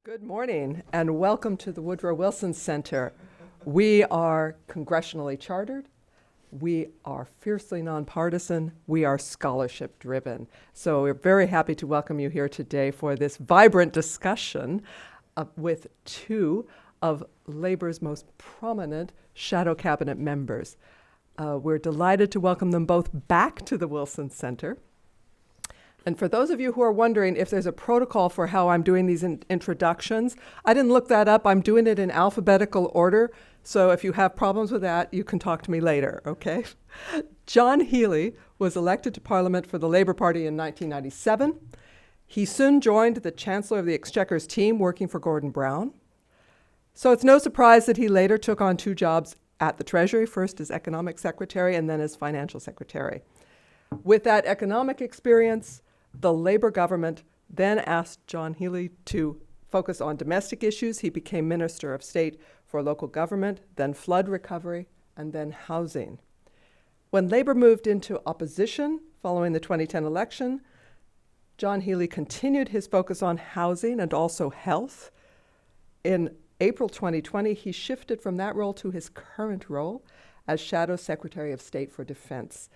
Good morning and welcome to the Woodrow Wilson Center. We are congressionally chartered. We are fiercely nonpartisan. We are scholarship driven. So we're very happy to welcome you here today for this vibrant discussion with two of Labor's most prominent shadow cabinet members. We're delighted to welcome them both back to the Wilson Center. And for those of you who are wondering if there's a protocol for how I'm doing these introductions, I didn't look that up. I'm doing it in alphabetical order. So if you have problems with that, you can talk to me later, okay? John Healey was elected to Parliament for the Labour Party in 1997. He soon joined the Chancellor of the Exchequer's team working for Gordon Brown. So it's no surprise that he later took on two jobs at the Treasury, first as Economic Secretary and then as Financial Secretary. With that economic experience, the Labour government then asked John Healey to focus on domestic issues. He became Minister of State for Local Government, then Flood Recovery, and then Housing. When Labour moved into opposition following the 2010 election, John Healey continued his focus on housing and also health. In April 2020, he shifted from that role to his current role as Shadow Secretary of State for Defence.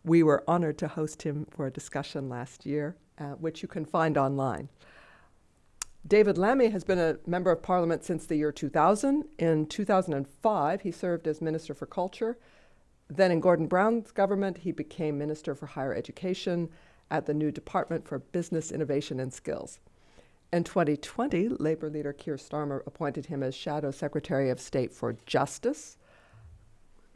We were honored to host him for a discussion last year, which you can find online. David Lammy has been a member of Parliament since the year 2000. In 2005, he served as Minister for Culture. Then in Gordon Brown's government, he became Minister for Higher Education at the new Department for Business Innovation and Skills. In 2020, Labour leader Keir Starmer appointed him as Shadow Secretary of State for Justice,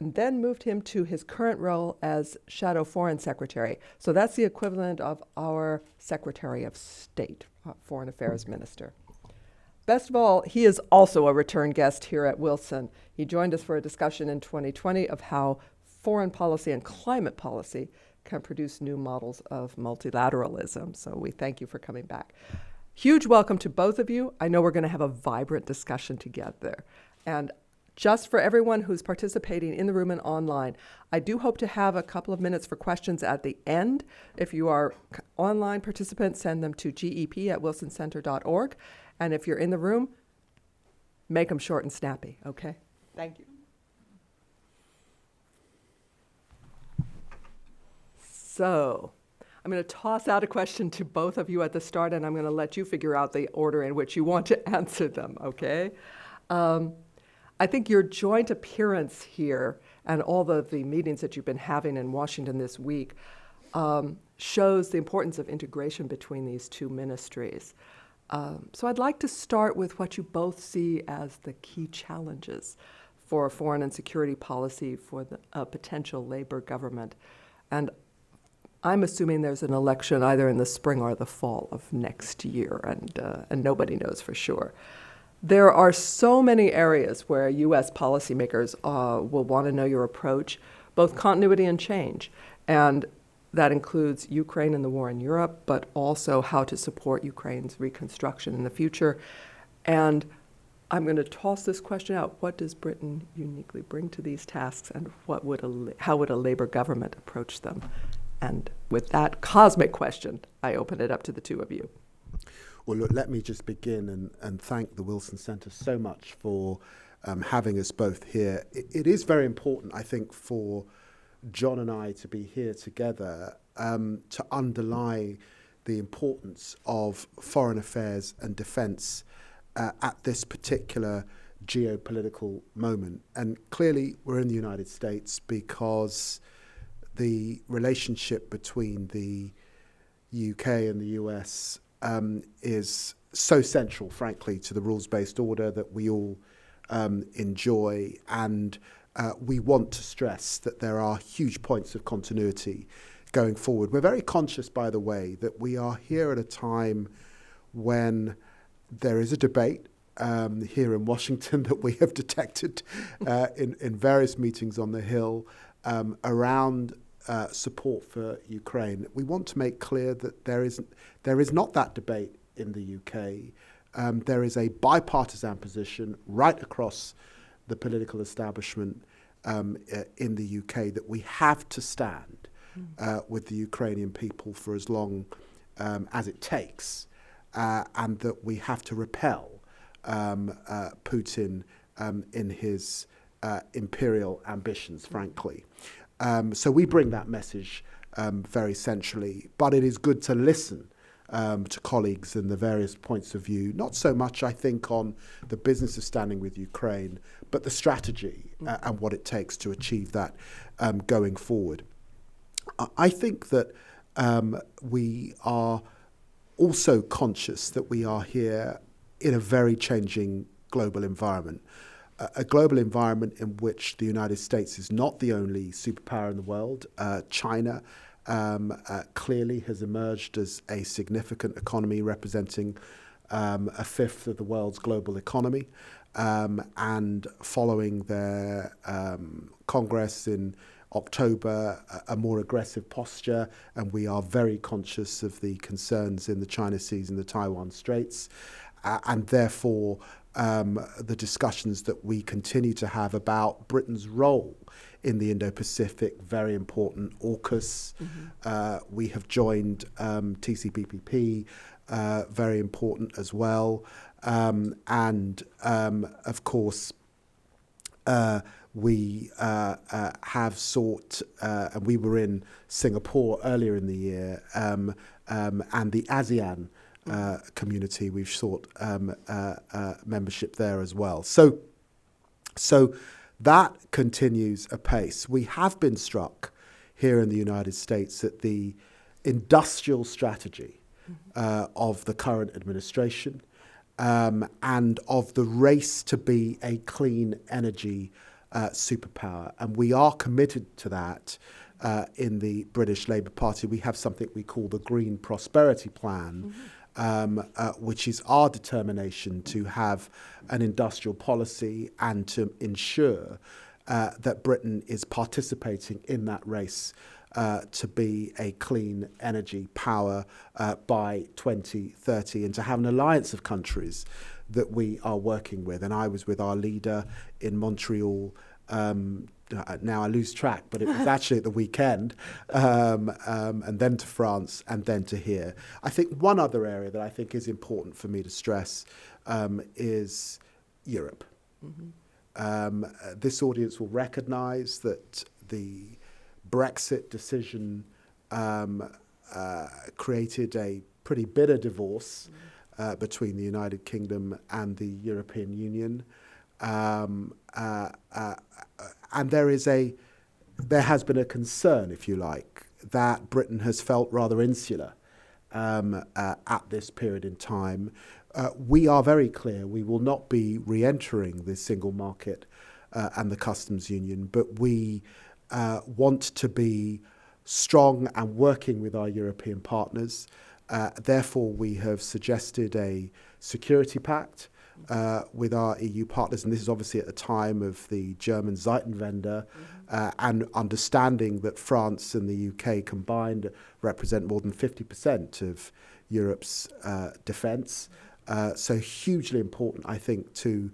and then moved him to his current role as Shadow Foreign Secretary. So that's the equivalent of our Secretary of State, Foreign Affairs Minister. Best of all, he is also a return guest here at Wilson. He joined us for a discussion in 2020 of how foreign policy and climate policy can produce new models of multilateralism. So we thank you for coming back. Huge welcome to both of you. I know we're going to have a vibrant discussion together. And just for everyone who's participating in the room and online, I do hope to have a couple of minutes for questions at the end. If you are online participants, send them to gep@wilsoncenter.org. And if you're in the room, make them short and snappy, okay? Thank you. So I'm going to toss out a question to both of you at the start, and I'm going to let you figure out the order in which you want to answer them, okay? I think your joint appearance here and all of the meetings that you've been having in Washington this week shows the importance of integration between these two ministries. So I'd like to start with what you both see as the key challenges for foreign and security policy for the potential Labour government. And I'm assuming there's an election either in the spring or the fall of next year, and nobody knows for sure. There are so many areas where U.S. policymakers will want to know your approach, both continuity and change. And that includes Ukraine and the war in Europe, but also how to support Ukraine's reconstruction in the future. And I'm going to toss this question out. What does Britain uniquely bring to these tasks, and how would a Labour government approach them? And with that cosmic question, I open it up to the two of you. Well, look, let me just begin and thank the Wilson Center so much for having us both here. It is very important, I think, for John and I to be here together to underlie the importance of foreign affairs and defense at this particular geopolitical moment. And clearly, we're in the United States because the relationship between the UK and the US is so central, frankly, to the rules-based order that we all enjoy. And we want to stress that there are huge points of continuity going forward. We're very conscious, by the way, that we are here at a time when there is a debate here in Washington that we have detected in various meetings on the Hill around support for Ukraine. We want to make clear that there is not that debate in the UK. There is a bipartisan position right across the political establishment in the UK that we have to stand with the Ukrainian people for as long as it takes, and that we have to repel Putin in his imperial ambitions, frankly. So we bring that message very centrally, but it is good to listen to colleagues and the various points of view, not so much, I think, on the business of standing with Ukraine, but the strategy and what it takes to achieve that going forward. I think that we are also conscious that we are here in a very changing global environment. A global environment in which the United States is not the only superpower in the world. China clearly has emerged as a significant economy representing a fifth of the world's global economy. And following their Congress in October, a more aggressive posture, and we are very conscious of the concerns in the China Seas and the Taiwan Straits, and therefore the discussions that we continue to have about Britain's role in the Indo-Pacific, very important. AUKUS, we have joined TCPPP, very important as well. And of course, we have sought, and we were in Singapore earlier in the year, and the ASEAN community, we've sought membership there as well. So that continues apace. We have been struck here in the United States at the industrial strategy of the current administration and of the race to be a clean energy superpower. And we are committed to that in the British Labour Party. We have something we call the Green Prosperity Plan, which is our determination to have an industrial policy and to ensure that Britain is participating in that race to be a clean energy power by 2030, and to have an alliance of countries that we are working with. And I was with our leader in Montreal. Now I lose track, but it was actually at the weekend, and then to France, and then to here. I think one other area that I think is important for me to stress is Europe. This audience will recognise that the Brexit decision created a pretty bitter divorce between the United Kingdom and the European Union. And there has been a concern, if you like, that Britain has felt rather insular at this period in time. We are very clear we will not be re-entering the single market and the customs union, but we want to be strong and working with our European partners. Therefore, we have suggested a security pact with our EU partners, and this is obviously at the time of the German Zeitenwende, and understanding that France and the UK combined represent more than 50% of Europe's defence. So hugely important, I think, to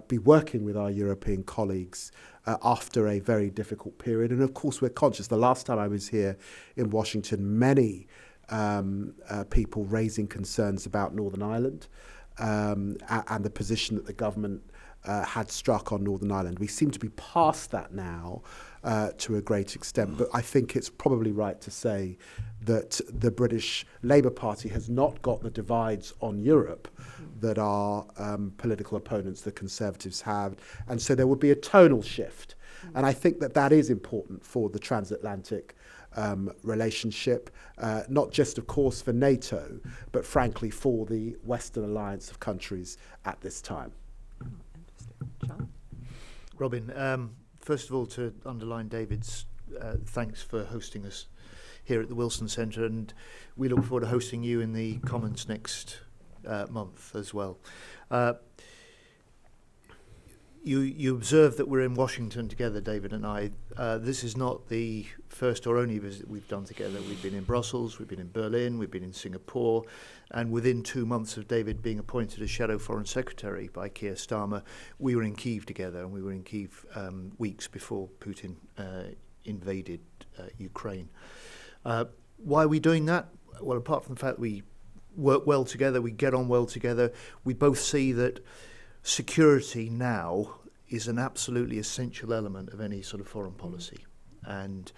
be working with our European colleagues after a very difficult period. And of course, we're conscious. The last time I was here in Washington, many people raising concerns about Northern Ireland. And the position that the government had struck on Northern Ireland. We seem to be past that now to a great extent, but I think it's probably right to say that the British Labour Party has not got the divides on Europe that our political opponents, the Conservatives, have, and so there would be a tonal shift. And I think that that is important for the transatlantic relationship, not just, of course, for NATO, but frankly for the Western alliance of countries at this time. Interesting. John? Robin, first of all, to underline David's thanks for hosting us here at the Wilson Centre, and we look forward to hosting you in the Commons next month as well. You observe that we're in Washington together, David and I. This is not the first or only visit we've done together. We've been in Brussels, we've been in Berlin, we've been in Singapore, and within 2 months of David being appointed as Shadow Foreign Secretary by Keir Starmer, we were in Kyiv together, and we were in Kyiv weeks before Putin invaded Ukraine. Why are we doing that? Well, apart from the fact we work well together, we get on well together. We both see that security now is an absolutely essential element of any sort of foreign policy. And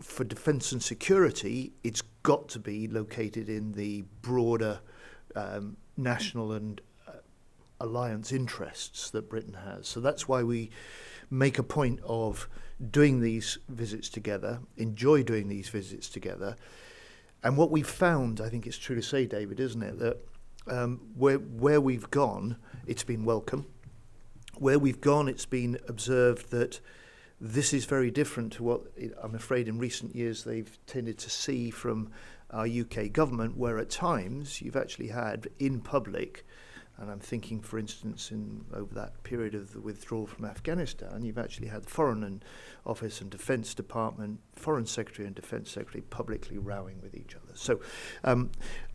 for defence and security, it's got to be located in the broader national and alliance interests that Britain has. So that's why we make a point of doing these visits together, enjoy doing these visits together. And what we've found, I think it's true to say, David, isn't it, that where we've gone, it's been welcome. Where we've gone, it's been observed that this is very different to what I'm afraid in recent years they've tended to see from our UK government, where at times you've actually had in public, and I'm thinking, for instance, over that period of the withdrawal from Afghanistan, you've actually had the Foreign Office and Defence Department, Foreign Secretary and Defence Secretary publicly rowing with each other. So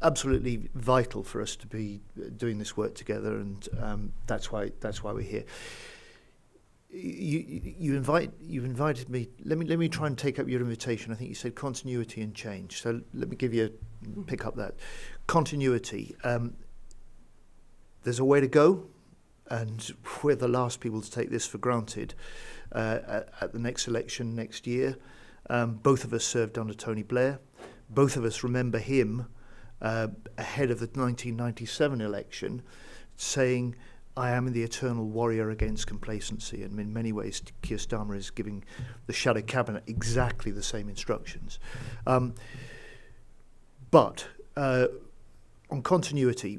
absolutely vital for us to be doing this work together, and that's why we're here. You've invited me. Let me try and take up your invitation. I think you said continuity and change. So let me pick up that continuity. There's a way to go, and we're the last people to take this for granted. At the next election next year, both of us served under Tony Blair. Both of us remember him ahead of the 1997 election saying, "I am the eternal warrior against complacency." And in many ways, Keir Starmer is giving the shadow cabinet exactly the same instructions. But on continuity,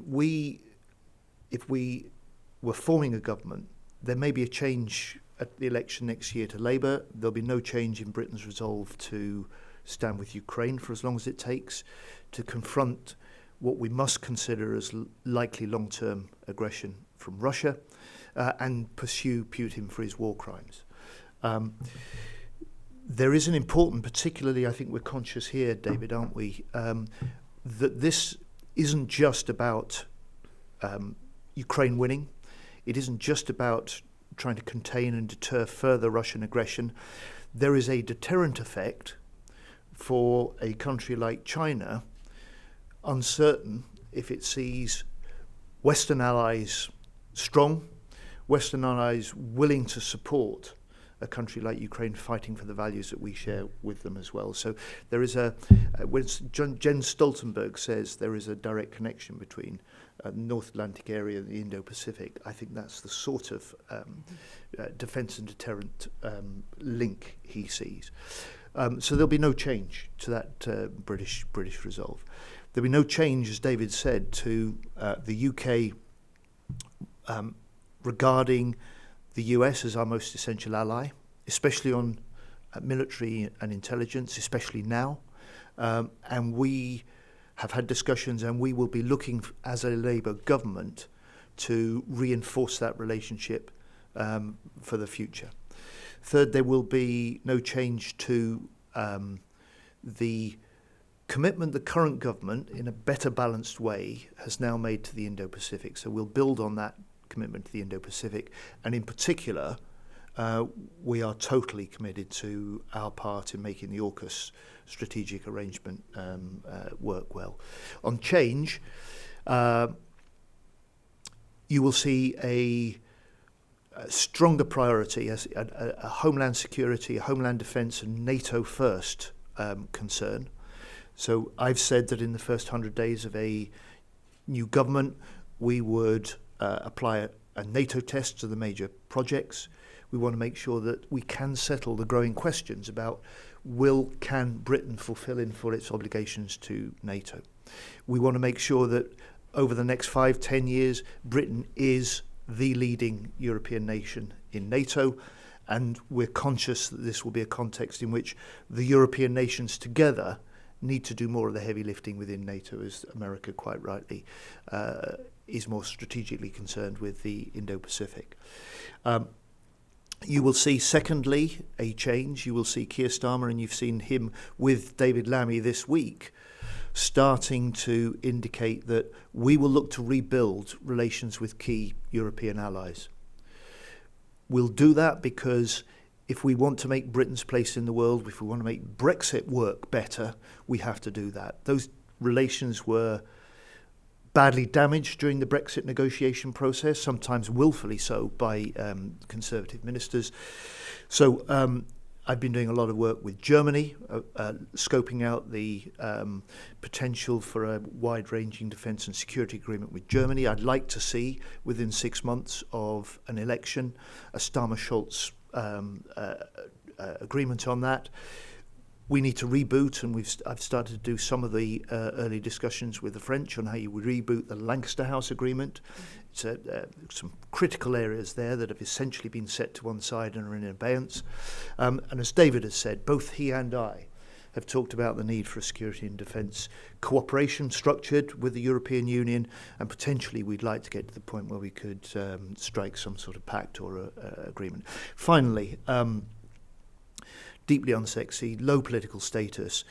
if we were forming a government, there may be a change at the election next year to Labour. There'll be no change in Britain's resolve to stand with Ukraine for as long as it takes to confront what we must consider as likely long-term aggression from Russia and pursue Putin for his war crimes. There is an important, particularly I think we're conscious here, David, aren't we, that this isn't just about Ukraine winning. It isn't just about trying to contain and deter further Russian aggression. There is a deterrent effect for a country like China, uncertain if it sees Western allies strong, Western allies willing to support a country like Ukraine fighting for the values that we share with them as well. So there is when Jens Stoltenberg says there is a direct connection between North Atlantic area and the Indo-Pacific, I think that's the sort of defence and deterrent link he sees. So there'll be no change to that British resolve. There'll be no change, as David said, to the UK regarding the US as our most essential ally, especially on military and intelligence, especially now. And we have had discussions, and we will be looking as a Labour government to reinforce that relationship for the future. Third, there will be no change to the commitment the current government, in a better balanced way, has now made to the Indo-Pacific. So we'll build on that commitment to the Indo-Pacific, and in particular, we are totally committed to our part in making the AUKUS strategic arrangement work well. On change, you will see a stronger priority as a homeland security, a homeland defence and NATO first concern. So I've said that in the first 100 days of a new government, we would apply a NATO test to the major projects. We want to make sure that we can settle the growing questions about can Britain fulfil in full its obligations to NATO. We want to make sure that over the next 5-10 years, Britain is the leading European nation in NATO, and we're conscious that this will be a context in which the European nations together need to do more of the heavy lifting within NATO, as America quite rightly is more strategically concerned with the Indo-Pacific. You will see, secondly, a change. You will see Keir Starmer, and you've seen him with David Lammy this week, starting to indicate that we will look to rebuild relations with key European allies. We'll do that because if we want to make Britain's place in the world, if we want to make Brexit work better, we have to do that. Those relations were badly damaged during the Brexit negotiation process, sometimes willfully so by Conservative ministers. So I've been doing a lot of work with Germany, scoping out the potential for a wide-ranging defence and security agreement with Germany. I'd like to see, within 6 months of an election, a Starmer-Schultz agreement on that. We need to reboot, and I've started to do some of the early discussions with the French on how you would reboot the Lancaster House Agreement. It's some critical areas there that have essentially been set to one side and are in abeyance. And as David has said, both he and I have talked about the need for a security and defence cooperation structured with the European Union, and potentially we'd like to get to the point where we could strike some sort of pact or agreement. Finally, deeply unsexy, low political status,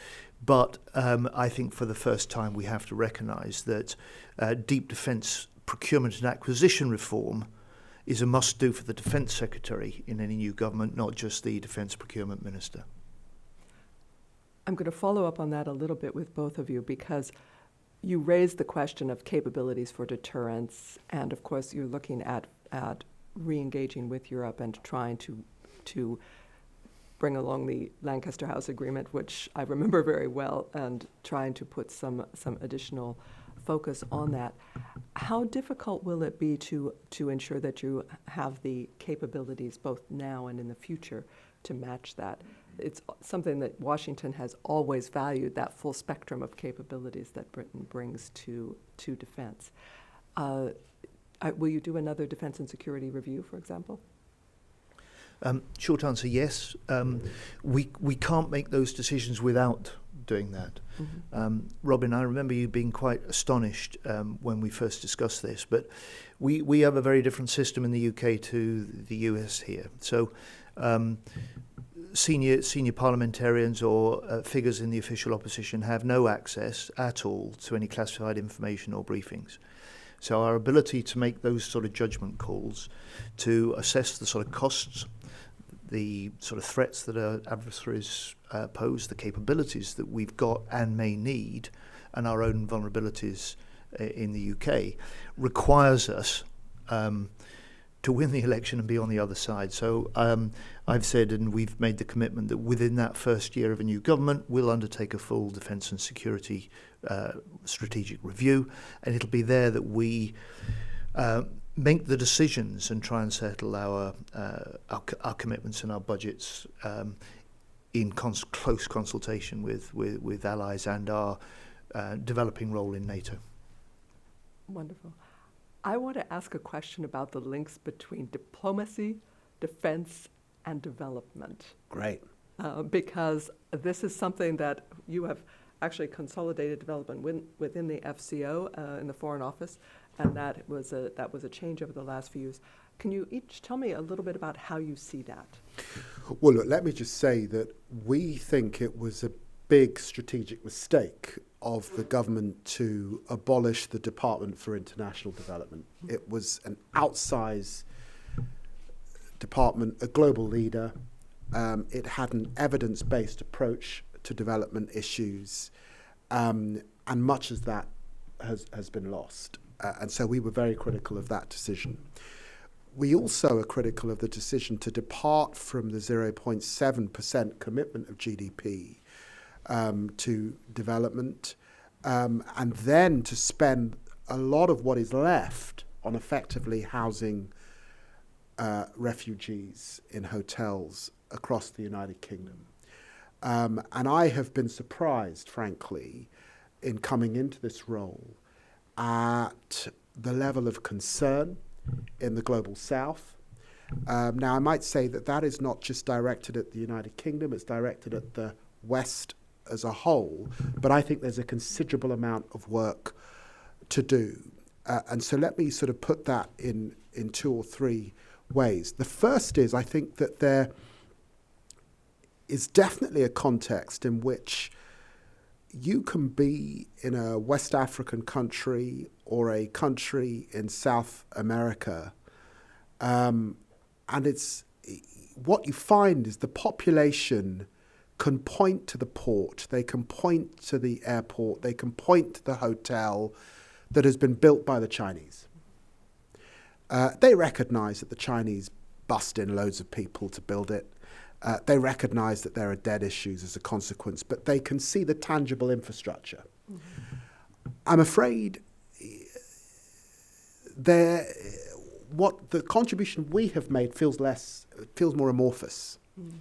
but I think for the first time we have to recognise that deep defence procurement and acquisition reform is a must-do for the Defence Secretary in any new government, not just the Defence Procurement Minister. I'm going to follow up on that a little bit with both of you, because you raised the question of capabilities for deterrence, and of course you're looking at re-engaging with Europe and trying to bring along the Lancaster House Agreement, which I remember very well, and trying to put some additional focus on that. How difficult will it be to ensure that you have the capabilities both now and in the future to match that? It's something that Washington has always valued, that full spectrum of capabilities that Britain brings to defense. Will you do another defense and security review, for example? Short answer, yes. We can't make those decisions without doing that. Mm-hmm. Robin, I remember you being quite astonished when we first discussed this, but we have a very different system in the UK to the US here. So senior parliamentarians or figures in the official opposition have no access at all to any classified information or briefings. So our ability to make those sort of judgment calls, to assess the sort of costs, the sort of threats that our adversaries pose, the capabilities that we've got and may need, and our own vulnerabilities in the UK, requires us to win the election and be on the other side. So I've said, and we've made the commitment, that within that first year of a new government, we'll undertake a full defence and security strategic review, and it'll be there that we make the decisions and try and settle our commitments and our budgets in close consultation with allies and our developing role in NATO. Wonderful. I want to ask a question about the links between diplomacy, defense, and development. Great. Because this is something that you have actually consolidated development within the FCO in the Foreign Office, and that was a change over the last few years. Can you each tell me a little bit about how you see that? Well, look, let me just say that we think it was a big strategic mistake of the government to abolish the Department for International Development. It was an outsized department, a global leader. It had an evidence-based approach to development issues, and much of that has been lost. And so we were very critical of that decision. We also are critical of the decision to depart from the 0.7% commitment of GDP to development, and then to spend a lot of what is left on effectively housing refugees in hotels across the United Kingdom. And I have been surprised, frankly, in coming into this role at the level of concern in the Global South. Now, I might say that is not just directed at the United Kingdom, it's directed at the West as a whole, but I think there's a considerable amount of work to do. And so let me sort of put that in 2 or 3 ways. The first is, I think that there is definitely a context in which you can be in a West African country or a country in South America, and it's what you find is the population can point to the port, they can point to the airport, they can point to the hotel that has been built by the Chinese. They recognise that the Chinese bust in loads of people to build it. They recognise that there are debt issues as a consequence, but they can see the tangible infrastructure. Mm-hmm. I'm afraid what the contribution we have made feels more amorphous. Mm.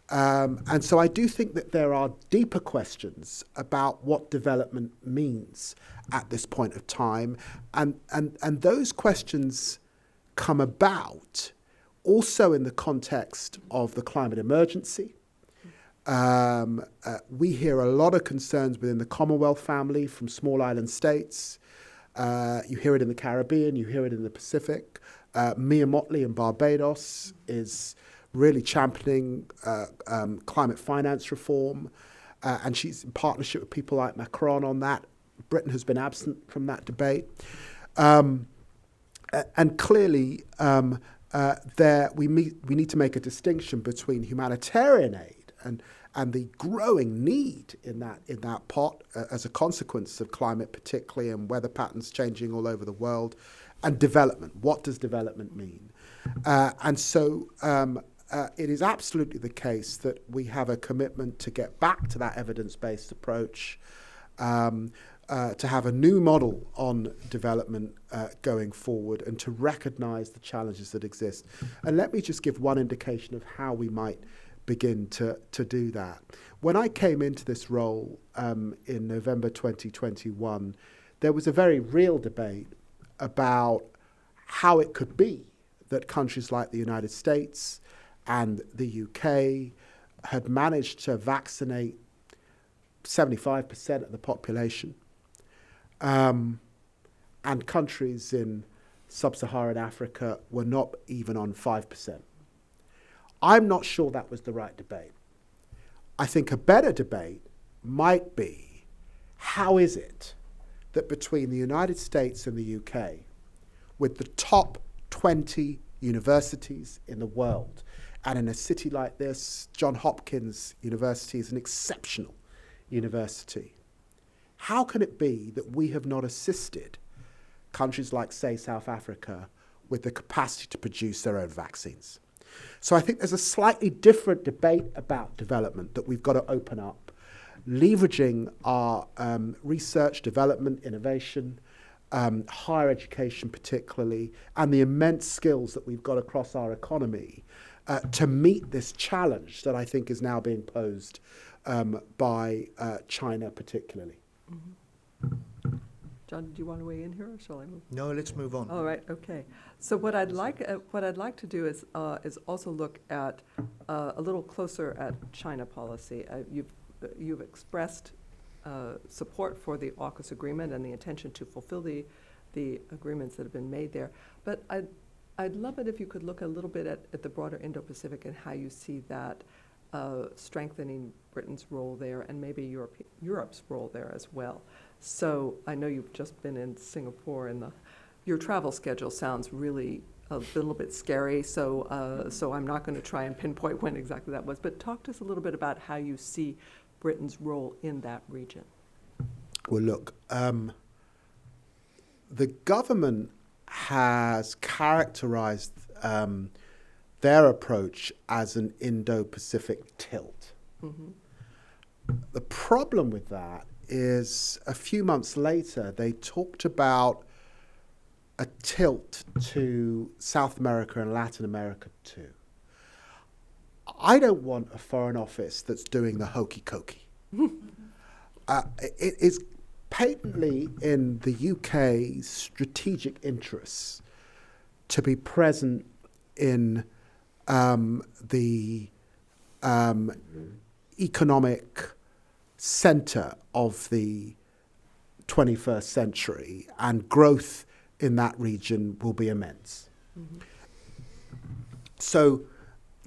And so I do think that there are deeper questions about what development means at this point of time. And those questions come about also in the context of the climate emergency. We hear a lot of concerns within the Commonwealth family from small island states. You hear it in the Caribbean, you hear it in the Pacific. Mia Motley in Barbados is really championing climate finance reform, and she's in partnership with people like Macron on that. Britain has been absent from that debate. And clearly, we need to make a distinction between humanitarian aid and the growing need in that pot as a consequence of climate, particularly, and weather patterns changing all over the world, and development. What does development mean? And so it is absolutely the case that we have a commitment to get back to that evidence-based approach, to have a new model on development going forward, and to recognise the challenges that exist. And let me just give one indication of how we might begin to do that. When I came into this role in November 2021, there was a very real debate about how it could be that countries like the United States and the UK had managed to vaccinate 75% of the population, and countries in sub-Saharan Africa were not even on 5%. I'm not sure that was the right debate. I think a better debate might be, how is it that between the United States and the UK, with the top 20 universities in the world, and in a city like this, Johns Hopkins University is an exceptional university, how can it be that we have not assisted countries like, say, South Africa with the capacity to produce their own vaccines? So I think there's a slightly different debate about development that we've got to open up, leveraging our research, development, innovation, higher education particularly, and the immense skills that we've got across our economy to meet this challenge that I think is now being posed by China particularly. Mm-hmm. John, do you want to weigh in here, or shall I move? No, let's move on. All right. Okay. So what I'd like to do is also look at a little closer at China policy. You've expressed support for the AUKUS agreement and the intention to fulfill the agreements that have been made there. But I'd love it if you could look a little bit at the broader Indo-Pacific and how you see that strengthening Britain's role there, and maybe Europe's role there as well. So I know you've just been in Singapore, and your travel schedule sounds really a little bit scary. So I'm not going to try and pinpoint when exactly that was. But talk to us a little bit about how you see Britain's role in that region. Well, look, the government has characterized their approach as an Indo-Pacific tilt. Mm-hmm. The problem with that is a few months later, they talked about a tilt to South America and Latin America too. I don't want a foreign office that's doing the hokey cokey. It is patently in the UK's strategic interests to be present in the economic centre of the 21st century, and growth in that region will be immense. Mm-hmm. So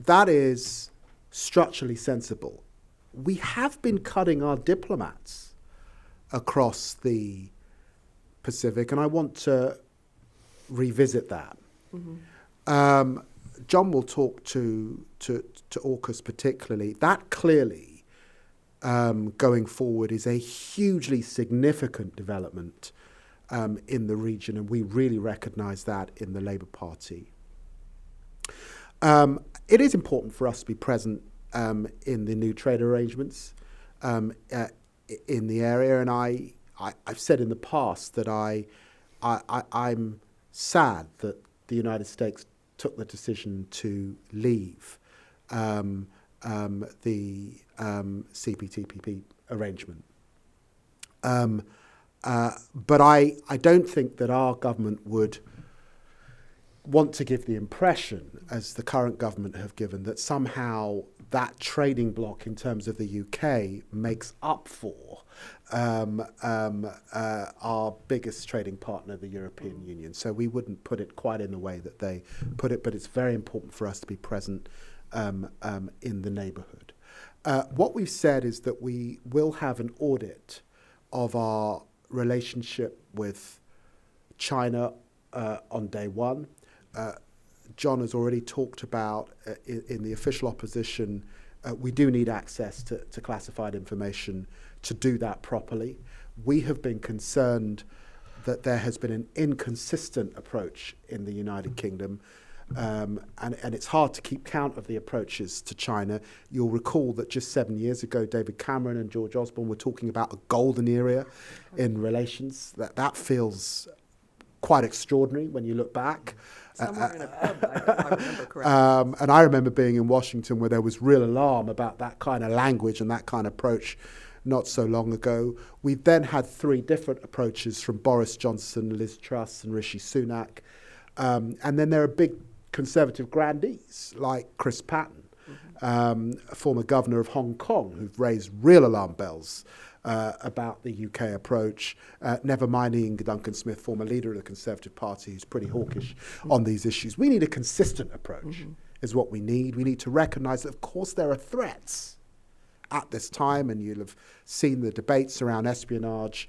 that is structurally sensible. We have been cutting our diplomats across the Pacific, and I want to revisit that. Mm-hmm. John will talk to AUKUS particularly. That clearly going forward is a hugely significant development in the region, and we really recognise that in the Labour Party. It is important for us to be present in the new trade arrangements in the area, and I've said in the past that I'm sad that the United States took the decision to leave the CPTPP arrangement. But I don't think that our government would want to give the impression, as the current government have given, that somehow that trading bloc in terms of the UK makes up for our biggest trading partner, the European Union. So we wouldn't put it quite in the way that they put it, but it's very important for us to be present in the neighbourhood. What we've said is that we will have an audit of our relationship with China on day one. John has already talked about in the official opposition, we do need access to classified information to do that properly. We have been concerned that there has been an inconsistent approach in the United Kingdom, and it's hard to keep count of the approaches to China. You'll recall that just 7 years ago, David Cameron and George Osborne were talking about a golden era in relations. That feels quite extraordinary when you look back. Somewhere in a pub, I remember correctly. And I remember being in Washington where there was real alarm about that kind of language and that kind of approach not so long ago. We've then had three different approaches from Boris Johnson, Liz Truss and Rishi Sunak. And then there are big Conservative grandees like Chris Patten, a former governor of Hong Kong, who've raised real alarm bells about the UK approach, never minding Duncan Smith, former leader of the Conservative Party, who's pretty hawkish on these issues. We need a consistent approach, is what we need. We need to recognise that, of course, there are threats at this time, and you'll have seen the debates around espionage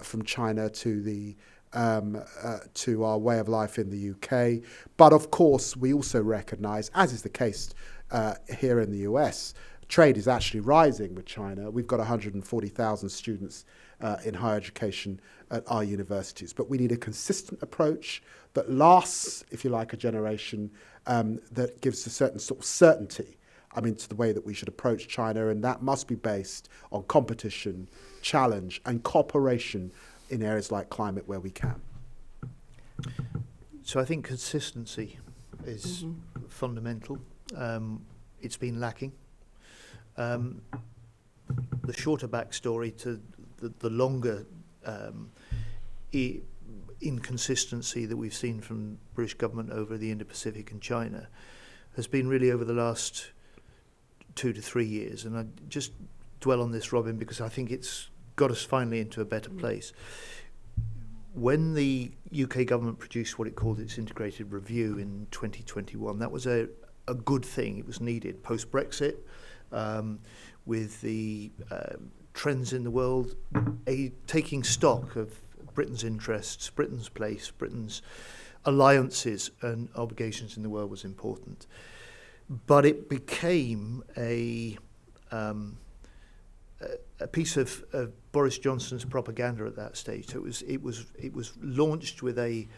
from China to our way of life in the UK. But, of course, we also recognise, as is the case here in the US, trade is actually rising with China. We've got 140,000 students in higher education at our universities. But we need a consistent approach that lasts, if you like, a generation, that gives a certain sort of certainty, to the way that we should approach China. And that must be based on competition, challenge, and cooperation in areas like climate where we can. So I think consistency is fundamental. It's been lacking. The shorter backstory to the longer inconsistency that we've seen from British government over the Indo-Pacific and China has been really over the last 2 to 3 years. And I just dwell on this, Robin, because I think it's got us finally into a better place. When the UK government produced what it called its integrated review in 2021, that was a good thing. It was needed post-Brexit. With the trends in the world, taking stock of Britain's interests, Britain's place, Britain's alliances and obligations in the world was important. But it became a piece of Boris Johnson's propaganda at that stage. So it was launched with a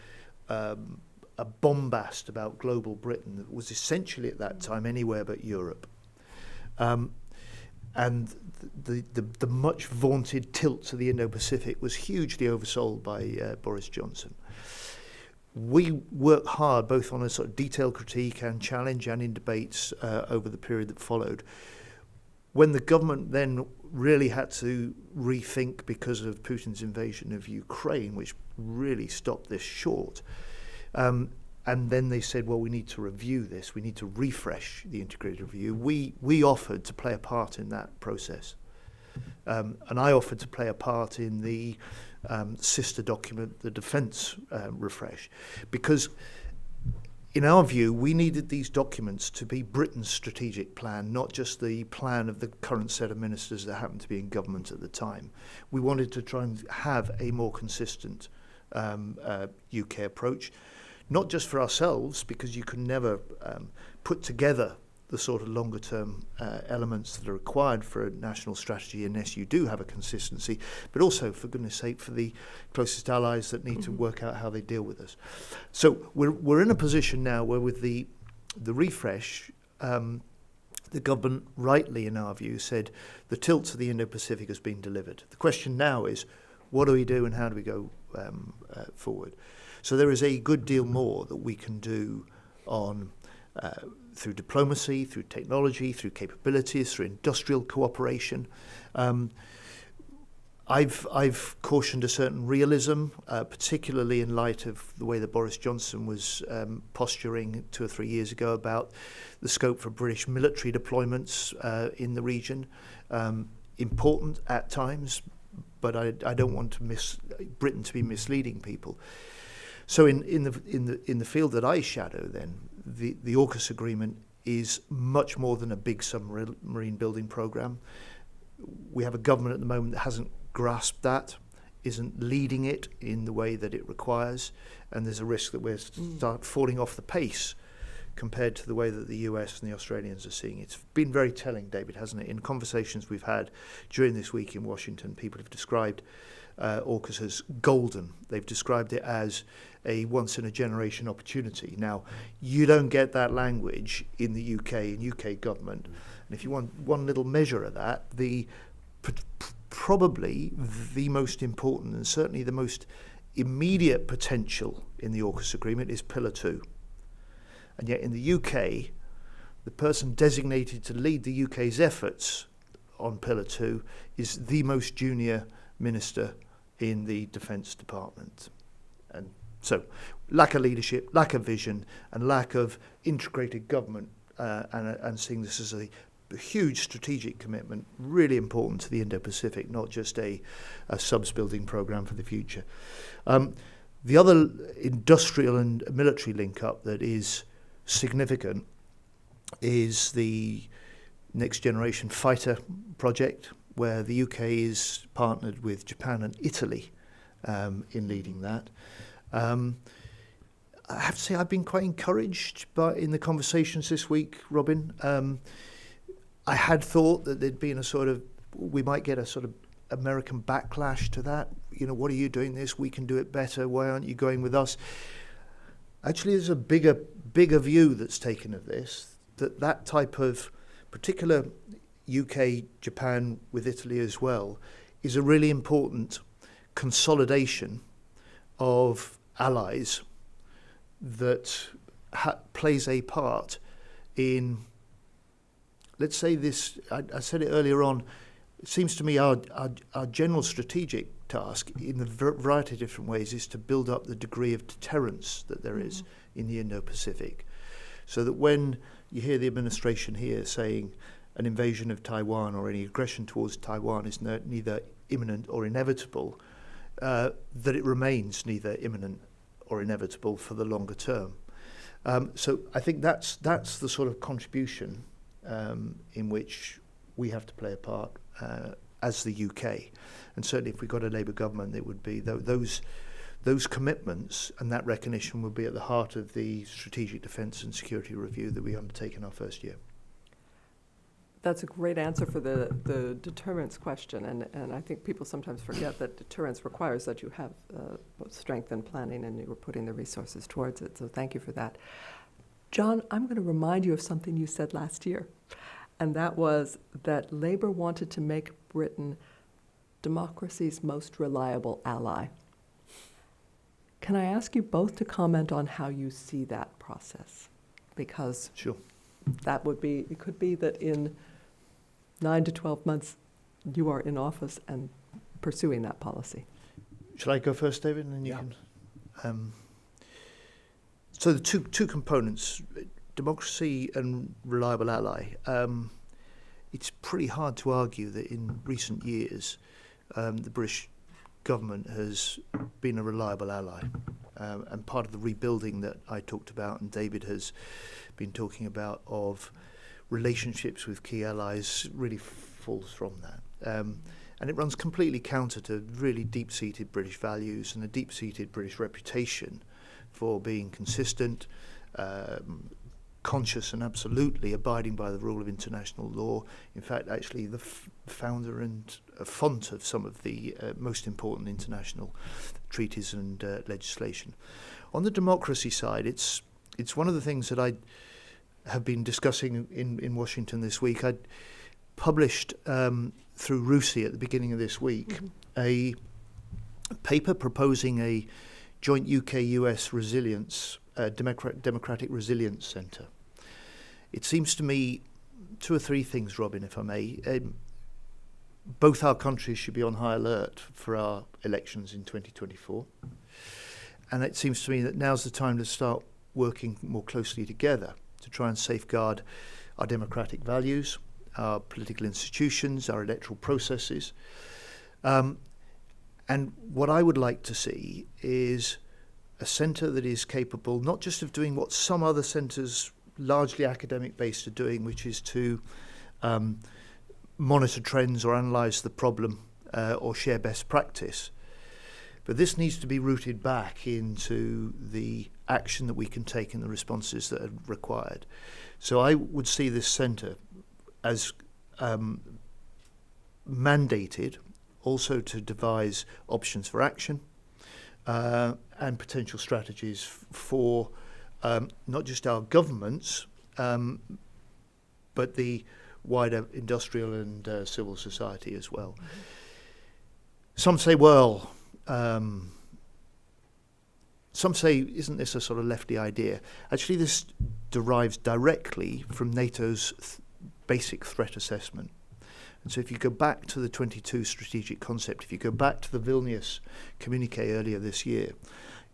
bombast about global Britain that was essentially at that time anywhere but Europe. And the much vaunted tilt to the Indo-Pacific was hugely oversold by Boris Johnson. We worked hard both on a sort of detailed critique and challenge and in debates over the period that followed. When the government then really had to rethink because of Putin's invasion of Ukraine, which really stopped this short, and then they said, well, we need to review this. We need to refresh the integrated review. We offered to play a part in that process. And I offered to play a part in the sister document, the Defence refresh, because in our view, we needed these documents to be Britain's strategic plan, not just the plan of the current set of ministers that happened to be in government at the time. We wanted to try and have a more consistent UK approach, not just for ourselves, because you can never put together the sort of longer term elements that are required for a national strategy unless you do have a consistency, but also, for goodness sake, for the closest allies that need to work out how they deal with us. So we're in a position now where with the refresh, the government rightly, in our view, said the tilt to the Indo-Pacific has been delivered. The question now is, what do we do and how do we go forward? So there is a good deal more that we can do on through diplomacy, through technology, through capabilities, through industrial cooperation. I've cautioned a certain realism, particularly in light of the way that Boris Johnson was posturing 2 or 3 years ago about the scope for British military deployments in the region. Important at times, but I don't want Britain to be misleading people. So in the field that I shadow, then the AUKUS agreement is much more than a big submarine building program. We have a government at the moment that hasn't grasped that, isn't leading it in the way that it requires, and there's a risk that we're start falling off the pace compared to the way that the US and the Australians are seeing it. It's been very telling, David, hasn't it? In conversations we've had during this week in Washington, people have described AUKUS as golden. They've described it as a once-in-a-generation opportunity. Now, you don't get that language in the UK and UK government. And if you want one little measure of that, probably the most important and certainly the most immediate potential in the AUKUS agreement is Pillar 2. And yet in the UK, the person designated to lead the UK's efforts on Pillar 2 is the most junior minister in the Defence Department. And so lack of leadership, lack of vision, and lack of integrated government and seeing this as a huge strategic commitment, really important to the Indo-Pacific, not just a subs building programme for the future. The other industrial and military link-up that is significant is the next generation fighter project, where the UK is partnered with Japan and Italy in leading that. I have to say I've been quite encouraged in the conversations this week, Robin. I had thought that there'd been we might get a sort of American backlash to that. You know, what are you doing this? We can do it better. Why aren't you going with us? Actually, there's a bigger view that's taken of this, that type of particular UK, Japan with Italy as well, is a really important consolidation of allies that plays a part in, let's say this, I said it earlier on, it seems to me our general strategic task in a variety of different ways is to build up the degree of deterrence that there is in the Indo-Pacific. So that when you hear the administration here saying an invasion of Taiwan or any aggression towards Taiwan is neither imminent or inevitable, that it remains neither imminent or inevitable for the longer term. So I think that's the sort of contribution in which we have to play a part as the UK. And certainly if we got a Labour government, it would be those commitments and that recognition will be at the heart of the Strategic Defence and Security Review that we undertake in our first year. That's a great answer for the deterrence question, and I think people sometimes forget that deterrence requires that you have both strength and planning, and you are putting the resources towards it, so thank you for that. John, I'm going to remind you of something you said last year, and that was that Labour wanted to make Britain democracy's most reliable ally. Can I ask you both to comment on how you see that process? Because sure. That would be, it could be that in 9 to 12 months you are in office and pursuing that policy. Shall I go first, David, and then you can? So the two components, democracy and reliable ally. It's pretty hard to argue that in recent years the British government has been a reliable ally. And part of the rebuilding that I talked about and David has been talking about of relationships with key allies really falls from that. And it runs completely counter to really deep-seated British values and a deep-seated British reputation for being consistent, conscious and absolutely abiding by the rule of international law. In fact, actually the founder and font of some of the most important international treaties and legislation. On the democracy side, it's one of the things that I have been discussing in Washington this week. I published through RUSI at the beginning of this week a paper proposing a joint UK-US resilience, democratic resilience centre. It seems to me 2 or 3 things, Robin, if I may. Both our countries should be on high alert for our elections in 2024. And it seems to me that now's the time to start working more closely together to try and safeguard our democratic values, our political institutions, our electoral processes. And what I would like to see is a centre that is capable not just of doing what some other centres, largely academic-based, are doing, which is to monitor trends or analyse the problem or share best practice. But this needs to be rooted back into the action that we can take and the responses that are required. So I would see this centre as mandated also to devise options for action and potential strategies for not just our governments, but the wider industrial and civil society as well. Mm-hmm. Some say, well, some say, isn't this a sort of lefty idea? Actually, this derives directly from NATO's basic threat assessment. And so if you go back to the 22 strategic concept, if you go back to the Vilnius communique earlier this year,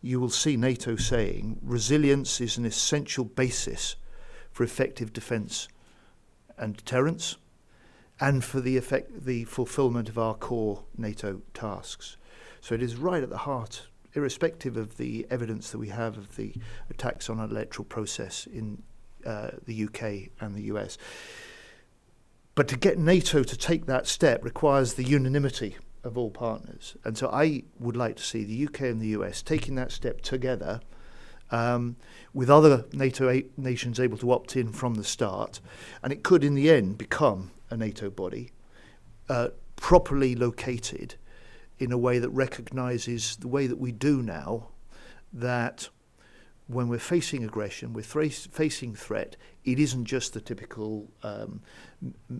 you will see NATO saying resilience is an essential basis for effective defence and deterrence and for the fulfilment of our core NATO tasks. So it is right at the heart, irrespective of the evidence that we have of the attacks on our electoral process in the UK and the US. But to get NATO to take that step requires the unanimity of all partners. And so I would like to see the UK and the US taking that step together with other NATO nations able to opt in from the start. And it could, in the end, become a NATO body properly located in a way that recognises the way that we do now, that when we're facing aggression, we're facing threat, it isn't just the typical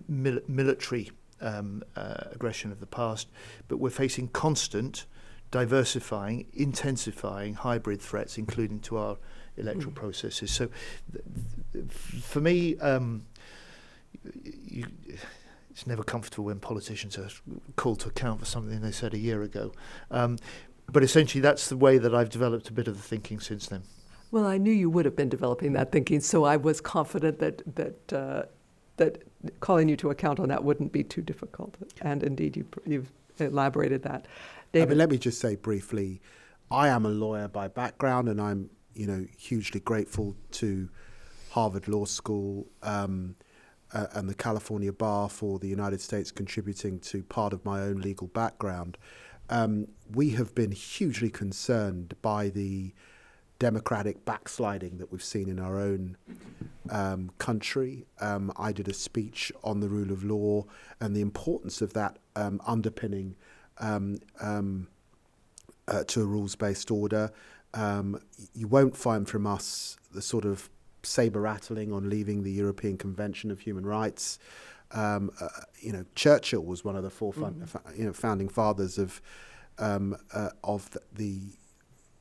military aggression of the past, but we're facing constant, diversifying, intensifying hybrid threats, including to our electoral processes. So for me, it's never comfortable when politicians are called to account for something they said a year ago. But essentially, that's the way that I've developed a bit of the thinking since then. Well, I knew you would have been developing that thinking, so I was confident that calling you to account on that wouldn't be too difficult. And indeed, you've elaborated that. David? I mean, let me just say briefly, I am a lawyer by background, and I'm, hugely grateful to Harvard Law School and the California Bar for the United States contributing to part of my own legal background. We have been hugely concerned by the democratic backsliding that we've seen in our own country. I did a speech on the rule of law and the importance of that underpinning to a rules-based order. You won't find from us the sort of saber-rattling on leaving the European Convention of Human Rights. Churchill was one of the founding fathers of the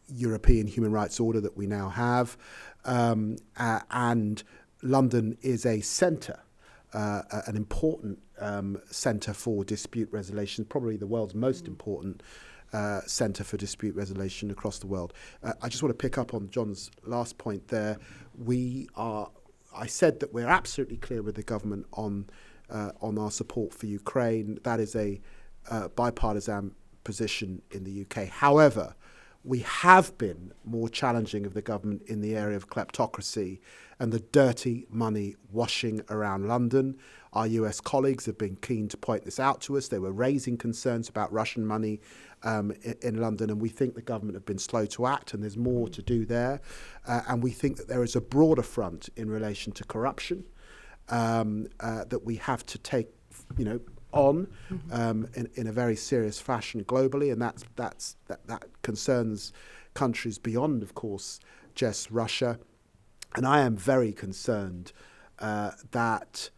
European human rights order that we now have, and London is a centre, an important centre for dispute resolution, probably the world's most important centre for dispute resolution across the world. I just want to pick up on John's last point there. I said that we're absolutely clear with the government on our support for Ukraine. That is a bipartisan position in the UK. However, We have been more challenging of the government in the area of kleptocracy and the dirty money washing around London. Our US colleagues have been keen to point this out to us. They were raising concerns about Russian money in London, and we think the government have been slow to act, and there's more to do there. And we think that there is a broader front in relation to corruption that we have to take, on in a very serious fashion globally, and that concerns countries beyond, of course, just Russia. And I am very concerned that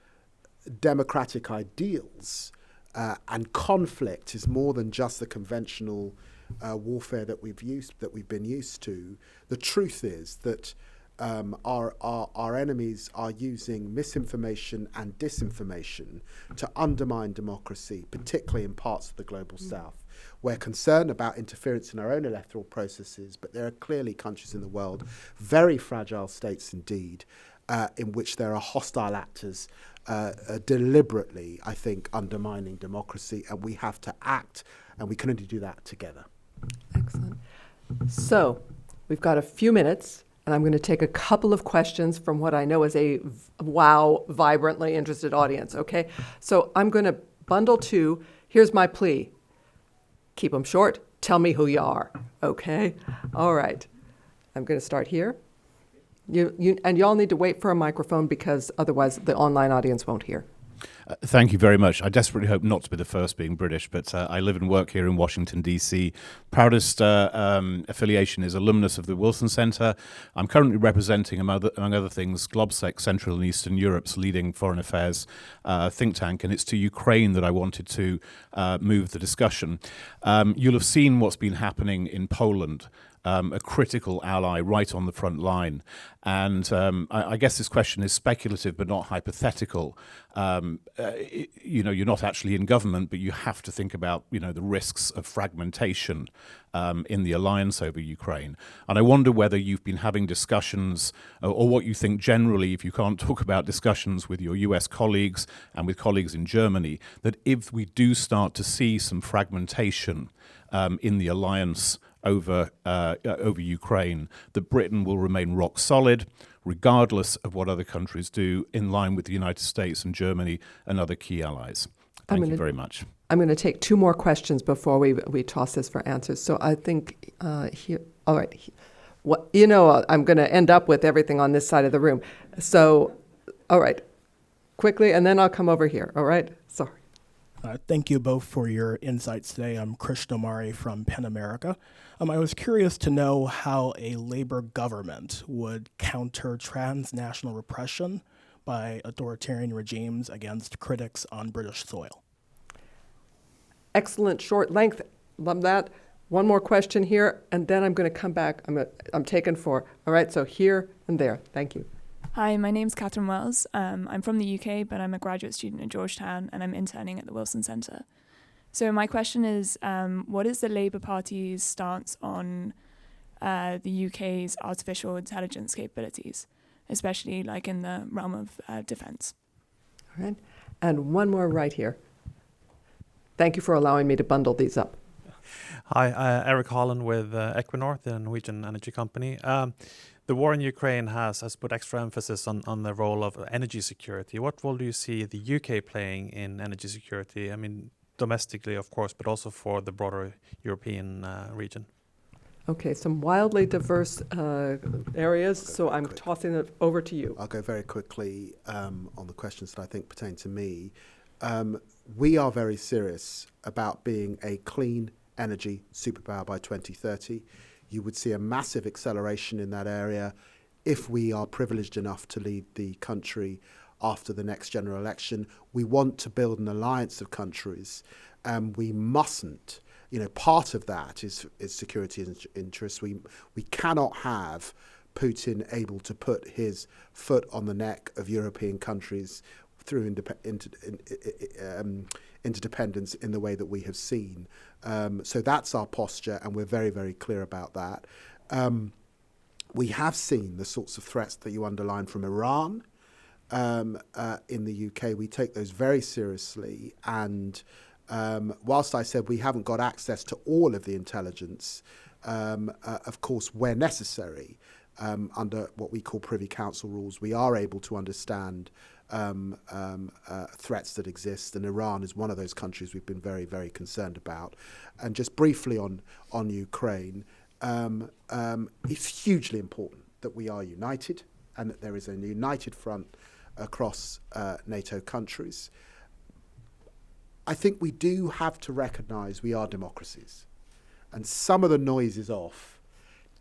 democratic ideals and conflict is more than just the conventional warfare that we've been used to. The truth is that our enemies are using misinformation and disinformation to undermine democracy, particularly in parts of the global south. We're concerned about interference in our own electoral processes, but there are clearly countries in the world, very fragile states indeed, in which there are hostile actors deliberately, I think, undermining democracy, and we have to act, and we can only do that together. Excellent. So we've got a few minutes, and I'm going to take a couple of questions from what I know is a vibrantly interested audience, okay? So I'm going to bundle two. Here's my plea. Keep them short. Tell me who you are, okay? All right. I'm going to start here. And y'all need to wait for a microphone because otherwise the online audience won't hear. Thank you very much. I desperately hope not to be the first being British, but I live and work here in Washington, D.C. Proudest affiliation is alumnus of the Wilson Center. I'm currently representing, among other things, GlobSec, Central and Eastern Europe's leading foreign affairs think tank, and it's to Ukraine that I wanted to move the discussion. You'll have seen what's been happening in Poland. A critical ally right on the front line. And I guess this question is speculative but not hypothetical. You're not actually in government, but you have to think about, the risks of fragmentation in the alliance over Ukraine. And I wonder whether you've been having discussions or what you think generally, if you can't talk about discussions with your US colleagues and with colleagues in Germany, that if we do start to see some fragmentation in the alliance over Ukraine, that Britain will remain rock solid, regardless of what other countries do, in line with the United States and Germany and other key allies. Thank you very much. I'm going to take two more questions before we toss this for answers. So I think here, all right. I'm going to end up with everything on this side of the room. So, all right, quickly, and then I'll come over here. All right, sorry. Thank you both for your insights today. I'm Krishnamari from PEN America. I was curious to know how a Labour government would counter transnational repression by authoritarian regimes against critics on British soil. Excellent short length. Love that. One more question here, and then I'm going to come back. I'm taking four. All right, so here and there. Thank you. Hi, my name's Catherine Wells. I'm from the UK, but I'm a graduate student at Georgetown, and I'm interning at the Wilson Centre. So my question is, what is the Labour Party's stance on the UK's artificial intelligence capabilities, especially like in the realm of defence? All right, and one more right here. Thank you for allowing me to bundle these up. Hi, Eric Holland with Equinor, the Norwegian energy company. The war in Ukraine has put extra emphasis on the role of energy security. What role do you see the UK playing in energy security? I mean, domestically, of course, but also for the broader European region. Okay, some wildly diverse areas, so I'm tossing it over to you. I'll go very quickly on the questions that I think pertain to me. We are very serious about being a clean energy superpower by 2030. You would see a massive acceleration in that area if we are privileged enough to lead the country after the next general election. We want to build an alliance of countries, and we mustn't. You know, part of that is security interests. We cannot have Putin able to put his foot on the neck of European countries through interdependence in the way that we have seen. So that's our posture, and we're very, very clear about that. We have seen the sorts of threats that you underline from Iran in the UK. We take those very seriously, and whilst I said we haven't got access to all of the intelligence, of course, where necessary, under what we call Privy Council rules, we are able to understand threats that exist, and Iran is one of those countries we've been very, very concerned about. And just briefly on Ukraine, it's hugely important that we are united and that there is a united front across NATO countries. I think we do have to recognise we are democracies, and some of the noises off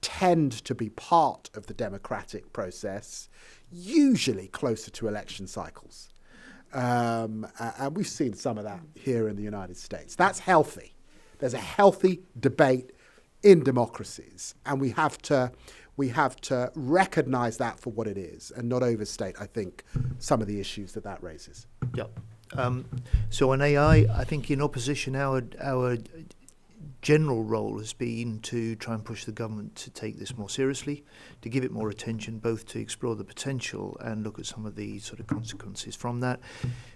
tend to be part of the democratic process, usually closer to election cycles. And we've seen some of that here in the United States. That's healthy. There's a healthy debate in democracies, and we have to recognise that for what it is and not overstate, I think, some of the issues that raises. Yeah. So on AI, I think in opposition, our general role has been to try and push the government to take this more seriously, to give it more attention, both to explore the potential and look at some of the sort of consequences from that.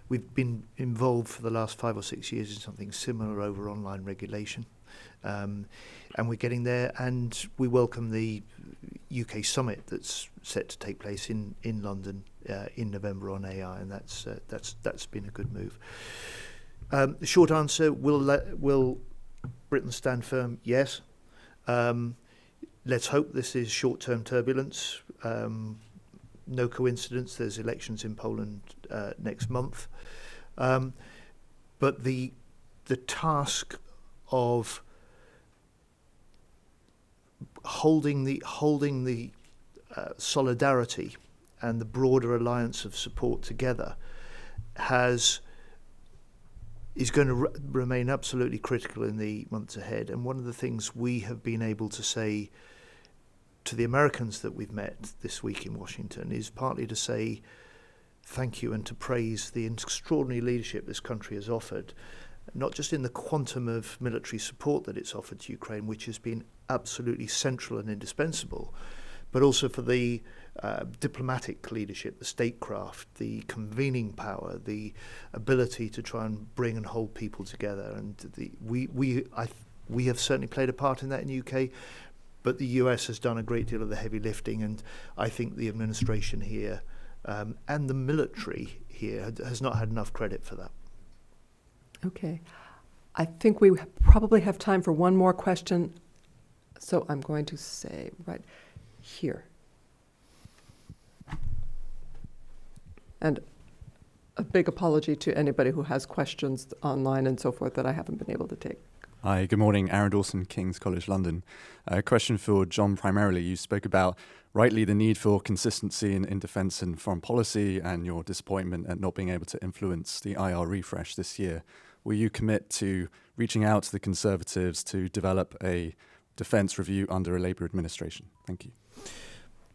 We've been involved for the last 5 or 6 years in something similar over online regulation, and we're getting there, and we welcome the UK summit that's set to take place in London in November on AI, and that's been a good move. The short answer, will Britain stand firm? Yes. Let's hope this is short-term turbulence. No coincidence, there's elections in Poland next month. But the task of holding the solidarity and the broader alliance of support together is going to remain absolutely critical in the months ahead. And one of the things we have been able to say to the Americans that we've met this week in Washington is partly to say thank you and to praise the extraordinary leadership this country has offered, not just in the quantum of military support that it's offered to Ukraine, which has been absolutely central and indispensable, but also for the diplomatic leadership, the statecraft, the convening power, the ability to try and bring and hold people together. And we have certainly played a part in that in the UK, but the US has done a great deal of the heavy lifting, and I think the administration here and the military here has not had enough credit for that. Okay. I think we probably have time for one more question, so I'm going to say right here. And a big apology to anybody who has questions online and so forth that I haven't been able to take. Hi, good morning. Aaron Dawson, King's College London. A question for John primarily. You spoke about, rightly, the need for consistency in defence and foreign policy and your disappointment at not being able to influence the IR refresh this year. Will you commit to reaching out to the Conservatives to develop a defence review under a Labour administration? Thank you.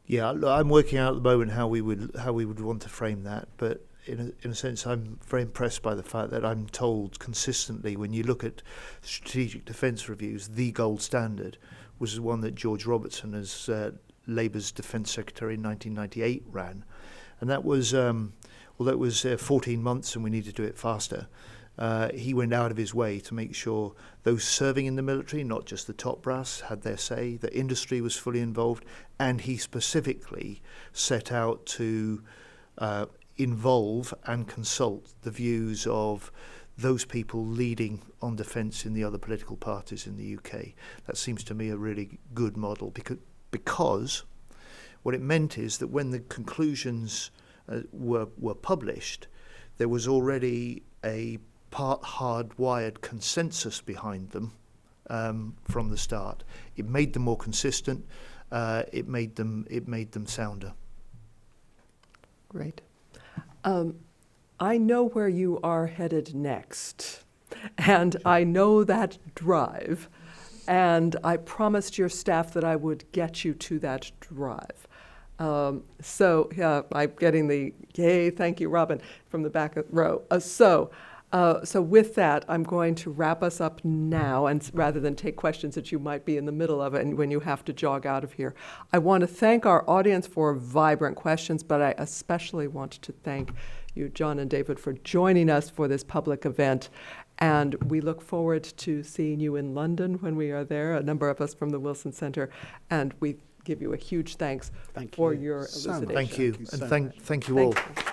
Yeah, I'm working out at the moment how we would want to frame that, but in a sense, I'm very impressed by the fact that I'm told consistently, when you look at strategic defence reviews, the gold standard was the one that George Robertson, as Labour's Defence Secretary in 1998, ran, and that was although it was 14 months and we needed to do it faster. He went out of his way to make sure those serving in the military, not just the top brass, had their say, the industry was fully involved, and he specifically set out to involve and consult the views of those people leading on defence in the other political parties in the UK. That seems to me a really good model, because what it meant is that when the conclusions were published, there was already a part hardwired consensus behind them from the start. It made them more consistent. It made them sounder. Great. I know where you are headed next, and I know that drive, and I promised your staff that I would get you to that drive. So I'm getting the yay, thank you, Robin, from the back row. So with that, I'm going to wrap us up now, and rather than take questions that you might be in the middle of it and when you have to jog out of here. I want to thank our audience for vibrant questions, but I especially want to thank you, John and David, for joining us for this public event. And we look forward to seeing you in London when we are there, a number of us from the Wilson Center. And we give you a huge thanks Thank for you your so much. elucidation. Thank you, Thank you and so thank much. you all. Thank you.